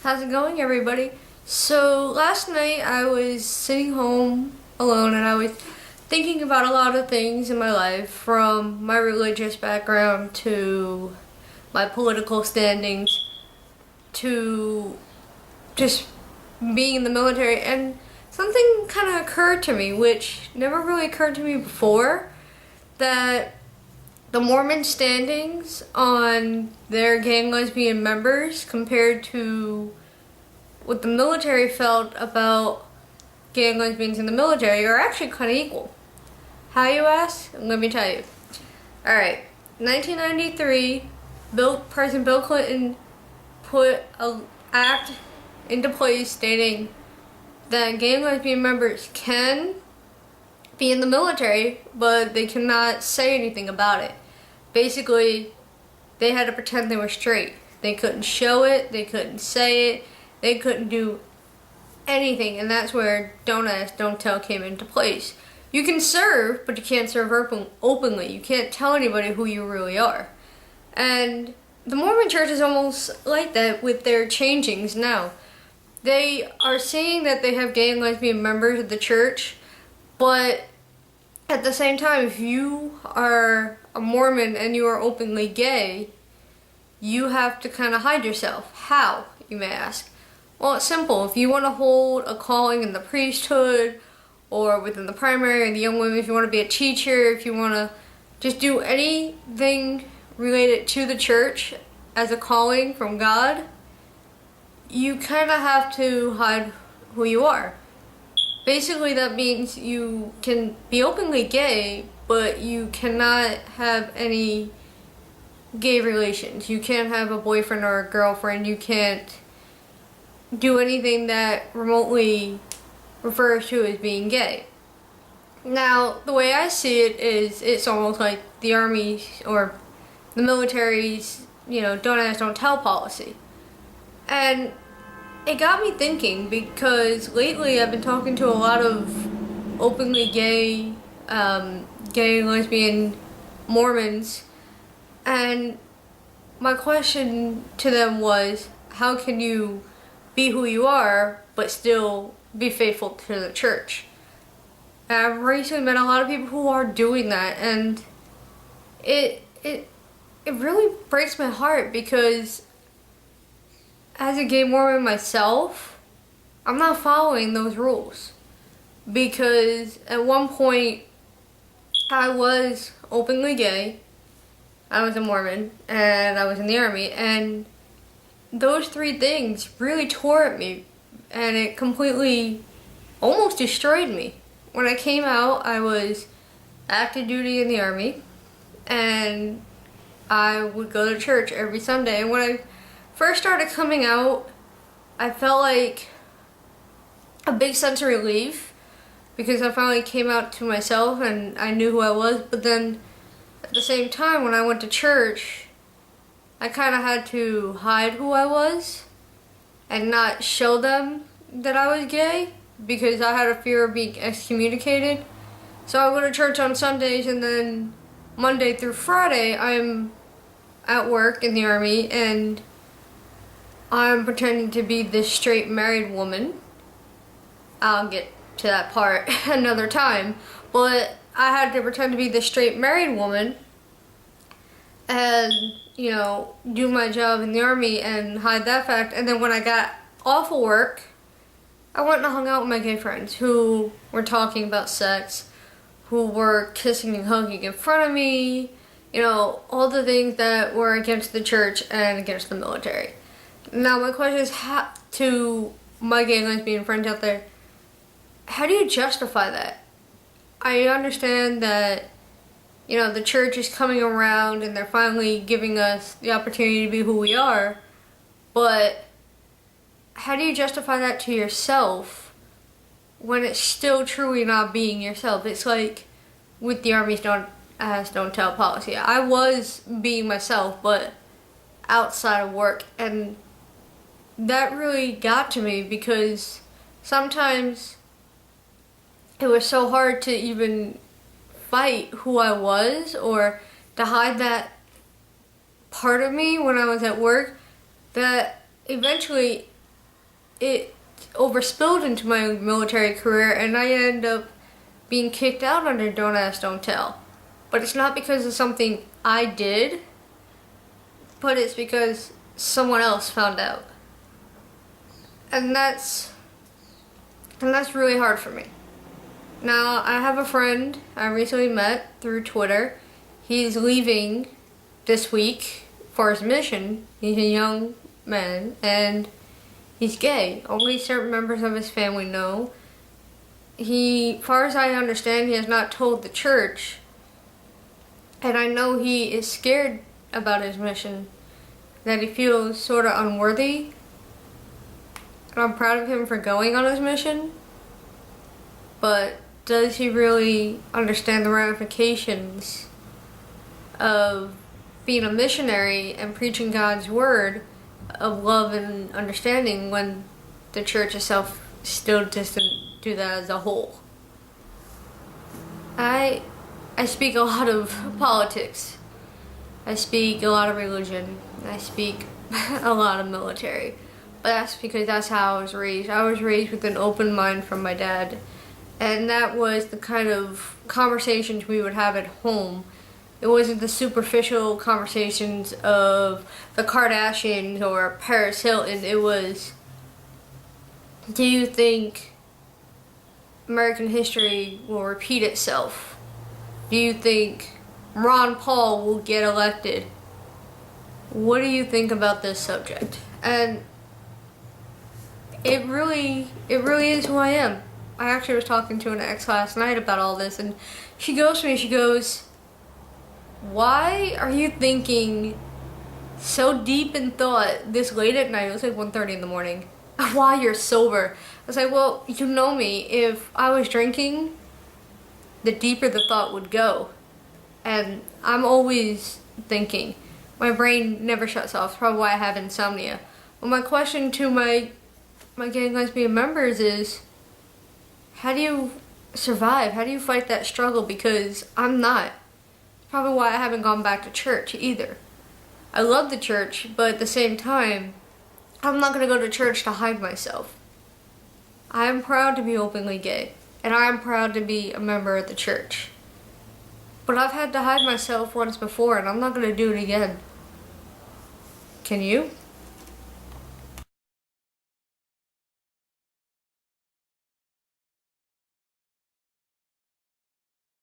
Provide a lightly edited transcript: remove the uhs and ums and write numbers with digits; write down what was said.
How's it going, everybody? So last night I was sitting home alone and I was thinking about a lot of things in my life, from my religious background to my political standings to just being in the military, and something kind of occurred to me which never really occurred to me before, that the Mormon standings on their gay and lesbian members compared to what the military felt about gay and lesbians in the military are actually kind of equal. How, you ask? Let me tell you. Alright, 1993, President Bill Clinton put an act into place stating that gay and lesbian members can be in the military, but they cannot say anything about it. Basically, they had to pretend they were straight. They couldn't show it, they couldn't say it, they couldn't do anything, and that's where Don't Ask, Don't Tell came into place. You can serve, but you can't serve openly. You can't tell anybody who you really are. And the Mormon Church is almost like that with their changings now. They are saying that they have gay and lesbian members of the church, but at the same time, if you are a Mormon and you are openly gay, you have to kind of hide yourself. How, you may ask? Well, it's simple. If you want to hold a calling in the priesthood or within the primary and the young women, if you want to be a teacher, if you want to just do anything related to the church as a calling from God, you kind of have to hide who you are. Basically, that means you can be openly gay, but you cannot have any gay relations. You can't have a boyfriend or a girlfriend. You can't do anything that remotely refers to as being gay. Now, the way I see it is, it's almost like the Army or the military's, don't ask, don't tell policy. And it got me thinking, because lately I've been talking to a lot of openly gay and lesbian Mormons, and my question to them was, how can you be who you are but still be faithful to the church? And I've recently met a lot of people who are doing that, and it really breaks my heart, because as a gay Mormon myself, I'm not following those rules. Because at one point, I was openly gay, I was a Mormon, and I was in the Army, and those three things really tore at me, and it completely almost destroyed me. When I came out, I was active duty in the Army, and I would go to church every Sunday. And when I first started coming out, I felt like a big sense of relief, because I finally came out to myself and I knew who I was. But then at the same time, when I went to church, I kind of had to hide who I was and not show them that I was gay, because I had a fear of being excommunicated. So I go to church on Sundays, and then Monday through Friday I'm at work in the Army, and I'm pretending to be this straight married woman. I'll get to that part another time. But I had to pretend to be this straight married woman and, do my job in the Army and hide that fact. And then when I got off of work, I went and hung out with my gay friends who were talking about sex, who were kissing and hugging in front of me, all the things that were against the church and against the military. Now, my question is, to my gay and lesbian friends out there, how do you justify that? I understand that, the church is coming around and they're finally giving us the opportunity to be who we are, but how do you justify that to yourself when it's still truly not being yourself? It's like with the Army's Don't Ask, Don't Tell policy. I was being myself, but outside of work, and that really got to me, because sometimes it was so hard to even fight who I was, or to hide that part of me when I was at work, that eventually it overspilled into my military career, and I ended up being kicked out under Don't Ask, Don't Tell. But it's not because of something I did, but it's because someone else found out. And that's really hard for me. Now, I have a friend I recently met through Twitter. He's leaving this week for his mission. He's a young man, and he's gay. Only certain members of his family know. Far as I understand, he has not told the church. And I know he is scared about his mission, that he feels sort of unworthy. And I'm proud of him for going on his mission. But does he really understand the ramifications of being a missionary and preaching God's word of love and understanding when the church itself still doesn't do that as a whole? I speak a lot of politics. I speak a lot of religion. I speak a lot of military. But that's because that's how I was raised. I was raised with an open mind from my dad. And that was the kind of conversations we would have at home. It wasn't the superficial conversations of the Kardashians or Paris Hilton. It was, do you think American history will repeat itself? Do you think Ron Paul will get elected? What do you think about this subject? And it really is who I am. I actually was talking to an ex last night about all this, and she goes to me, she goes, why are you thinking so deep in thought this late at night? It was like 1:30 in the morning. While you're sober. I was like, well, you know me. If I was drinking, the deeper the thought would go. And I'm always thinking. My brain never shuts off. It's probably why I have insomnia. But my question to my gay and lesbian members is, how do you survive? How do you fight that struggle? Because I'm not. It's probably why I haven't gone back to church either. I love the church, but at the same time, I'm not going to go to church to hide myself. I am proud to be openly gay, and I am proud to be a member of the church. But I've had to hide myself once before, and I'm not going to do it again. Can you?